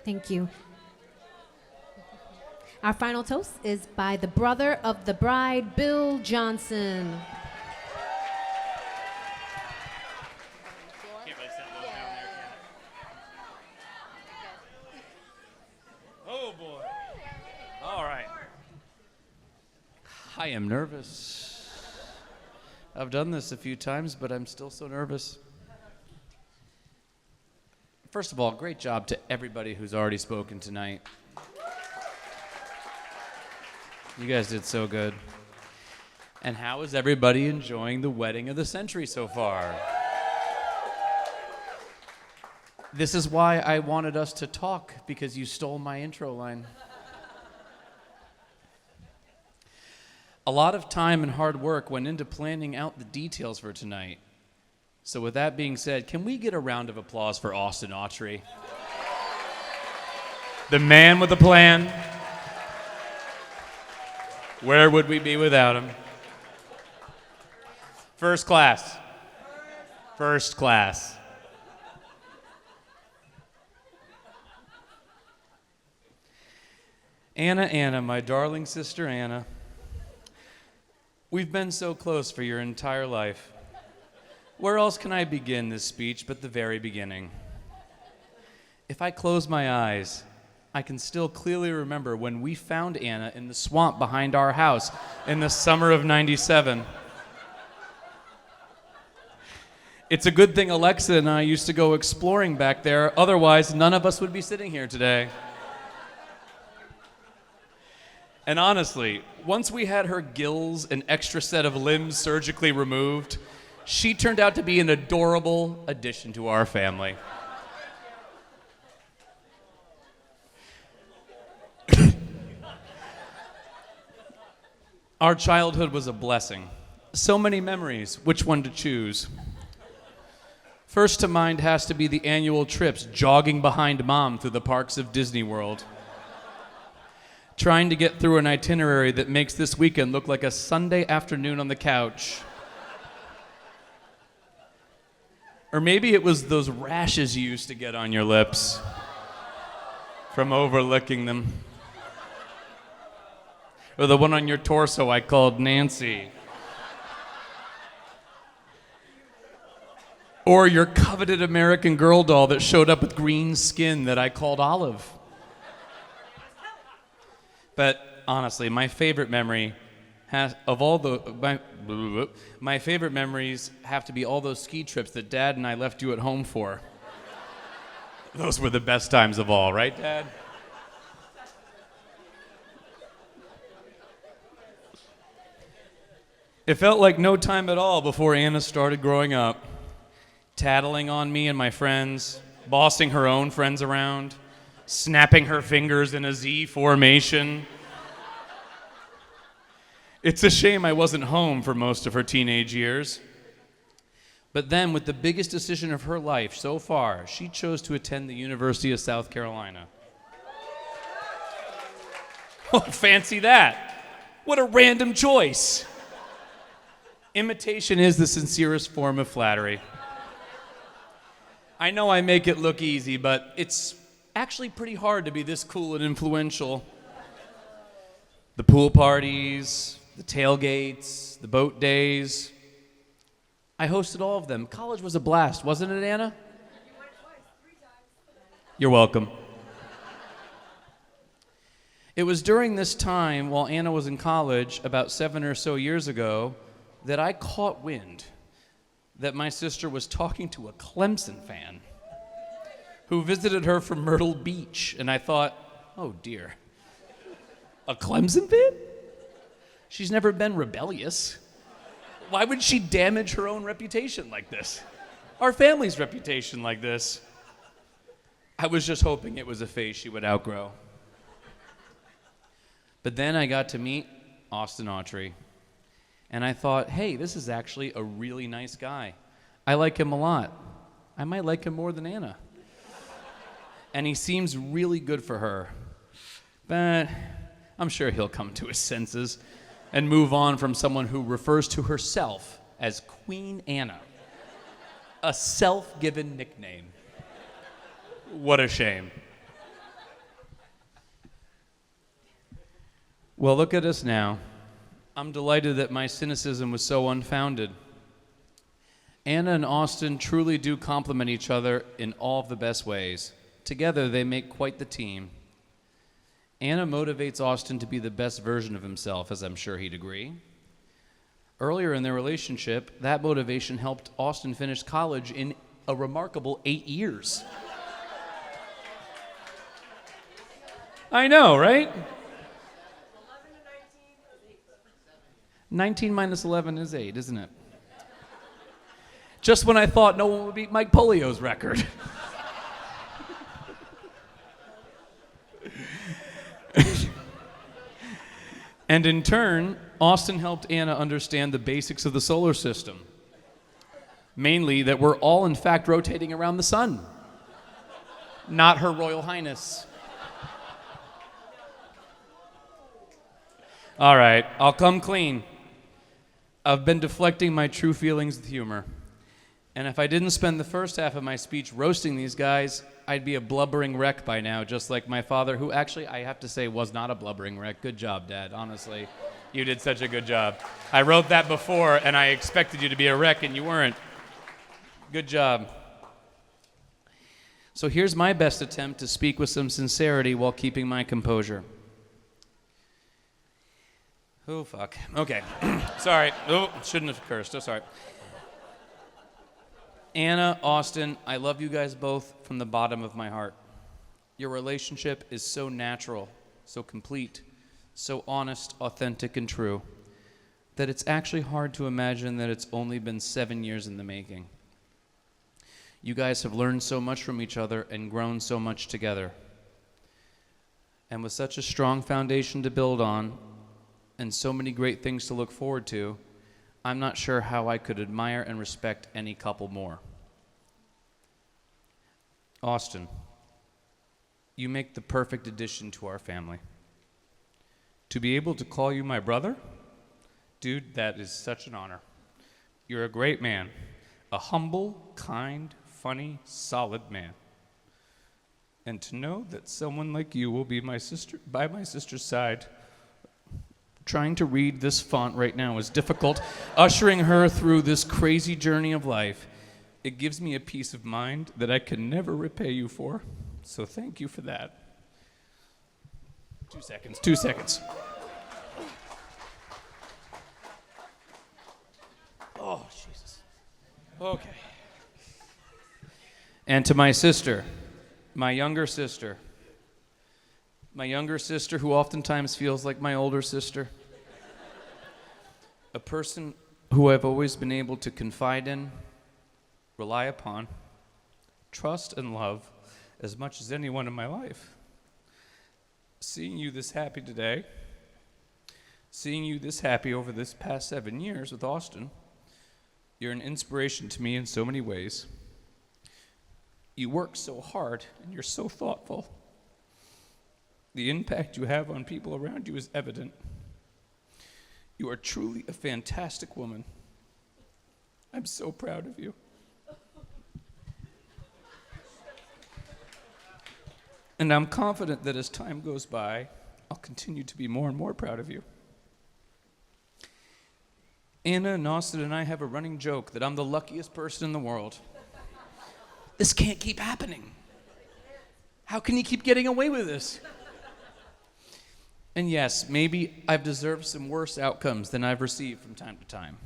Thank you. Our final toast is by the brother of the bride, Bill Johnson. Oh boy. All right. I am nervous. I've done this a few times, but I'm still so nervous. First of all, great job to everybody who's already spoken tonight. You guys did so good. And how is everybody enjoying the wedding of the century so far? This is why I wanted us to talk, because you stole my intro line. A lot of time and hard work went into planning out the details for tonight. So with that being said, can we get a round of applause for Austin Autry? The man with a plan. Where would we be without him? First class. First class. Anna, my darling sister Anna. We've been so close for your entire life. Where else can I begin this speech but the very beginning? If I close my eyes, I can still clearly remember when we found Anna in the swamp behind our house in the summer of '97. It's a good thing Alexa and I used to go exploring back there, otherwise none of us would be sitting here today. And honestly, once we had her gills and extra set of limbs surgically removed, she turned out to be an adorable addition to our family. Our childhood was a blessing. So many memories, which one to choose? First to mind has to be the annual trips jogging behind Mom through the parks of Disney World. Trying to get through an itinerary that makes this weekend look like a Sunday afternoon on the couch. Or maybe it was those rashes you used to get on your lips from overlicking them. Or the one on your torso I called Nancy. Or your coveted American Girl doll that showed up with green skin that I called Olive. But honestly, my favorite memory my favorite memories have to be all those ski trips that Dad and I left you at home for. Those were the best times of all, right, Dad? It felt like no time at all before Anna started growing up, tattling on me and my friends, bossing her own friends around, snapping her fingers in a Z formation. It's a shame I wasn't home for most of her teenage years. But then, with the biggest decision of her life so far, she chose to attend the University of South Carolina. Oh, fancy that. What a random choice. Imitation is the sincerest form of flattery. I know I make it look easy, but it's actually pretty hard to be this cool and influential. The pool parties, the tailgates, the boat days. I hosted all of them. College was a blast, wasn't it, Anna? You went twice, 3 times. You're welcome. It was during this time, while Anna was in college, about 7 or so years ago, that I caught wind that my sister was talking to a Clemson fan who visited her from Myrtle Beach. And I thought, oh dear, a Clemson fan? She's never been rebellious. Why would she damage her own reputation like this? Our family's reputation like this? I was just hoping it was a phase she would outgrow. But then I got to meet Austin Autry. And I thought, hey, this is actually a really nice guy. I like him a lot. I might like him more than Anna. And he seems really good for her. But I'm sure he'll come to his senses and move on from someone who refers to herself as Queen Anna. A self-given nickname. What a shame. Well, look at us now. I'm delighted that my cynicism was so unfounded. Anna and Austin truly do complement each other in all of the best ways. Together, they make quite the team. Anna motivates Austin to be the best version of himself, as I'm sure he'd agree. Earlier in their relationship, that motivation helped Austin finish college in a remarkable 8 years. I know, right? 19 minus 11 is 8, isn't it? Just when I thought no one would beat Mike Polio's record. And in turn, Austin helped Anna understand the basics of the solar system. Mainly that we're all in fact rotating around the sun. Not Her Royal Highness. All right, I'll come clean. I've been deflecting my true feelings with humor. And if I didn't spend the first half of my speech roasting these guys, I'd be a blubbering wreck by now, just like my father, who actually, I have to say, was not a blubbering wreck. Good job, Dad, honestly. You did such a good job. I wrote that before, and I expected you to be a wreck, and you weren't. Good job. So here's my best attempt to speak with some sincerity while keeping my composure. Oh, fuck. Okay. Sorry. Oh, shouldn't have cursed. Oh, sorry. Anna, Austin, I love you guys both from the bottom of my heart. Your relationship is so natural, so complete, so honest, authentic, and true, that it's actually hard to imagine that it's only been 7 years in the making. You guys have learned so much from each other and grown so much together. And with such a strong foundation to build on, and so many great things to look forward to, I'm not sure how I could admire and respect any couple more. Austin, you make the perfect addition to our family. To be able to call you my brother? Dude, that is such an honor. You're a great man. A humble, kind, funny, solid man. And to know that someone like you will be by my sister's side. Trying to read this font right now is difficult. Ushering her through this crazy journey of life, it gives me a peace of mind that I can never repay you for. So thank you for that. 2 seconds, 2 seconds. Oh, Jesus. Okay. And to my sister, my younger sister who oftentimes feels like my older sister. A person who I've always been able to confide in, rely upon, trust and love as much as anyone in my life. Seeing you this happy today, seeing you this happy over this past 7 years with Austin, you're an inspiration to me in so many ways. You work so hard and you're so thoughtful. The impact you have on people around you is evident. You are truly a fantastic woman. I'm so proud of you. And I'm confident that as time goes by, I'll continue to be more and more proud of you. Anna and Austin and I have a running joke that I'm the luckiest person in the world. This can't keep happening. How can you keep getting away with this? And yes, maybe I've deserved some worse outcomes than I've received from time to time.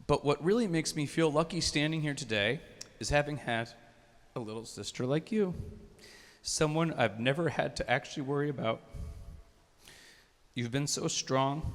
But what really makes me feel lucky standing here today is having had a little sister like you. Someone I've never had to actually worry about. You've been so strong.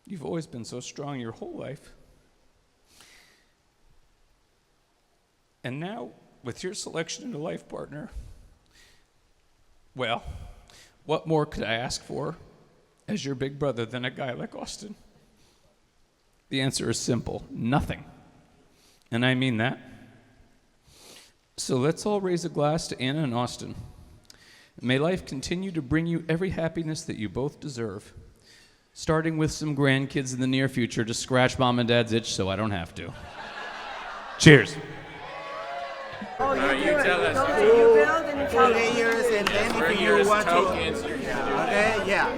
You've always been so strong your whole life. And now, with your selection of a life partner, well, what more could I ask for as your big brother than a guy like Austin? The answer is simple, nothing. And I mean that. So let's all raise a glass to Anna and Austin. May life continue to bring you every happiness that you both deserve, starting with some grandkids in the near future to scratch Mom and Dad's itch so I don't have to. Cheers. Oh, yeah. you tell us. Go to you build and you tell us. Players, and then if Bring you your want tokens. to, okay, yeah.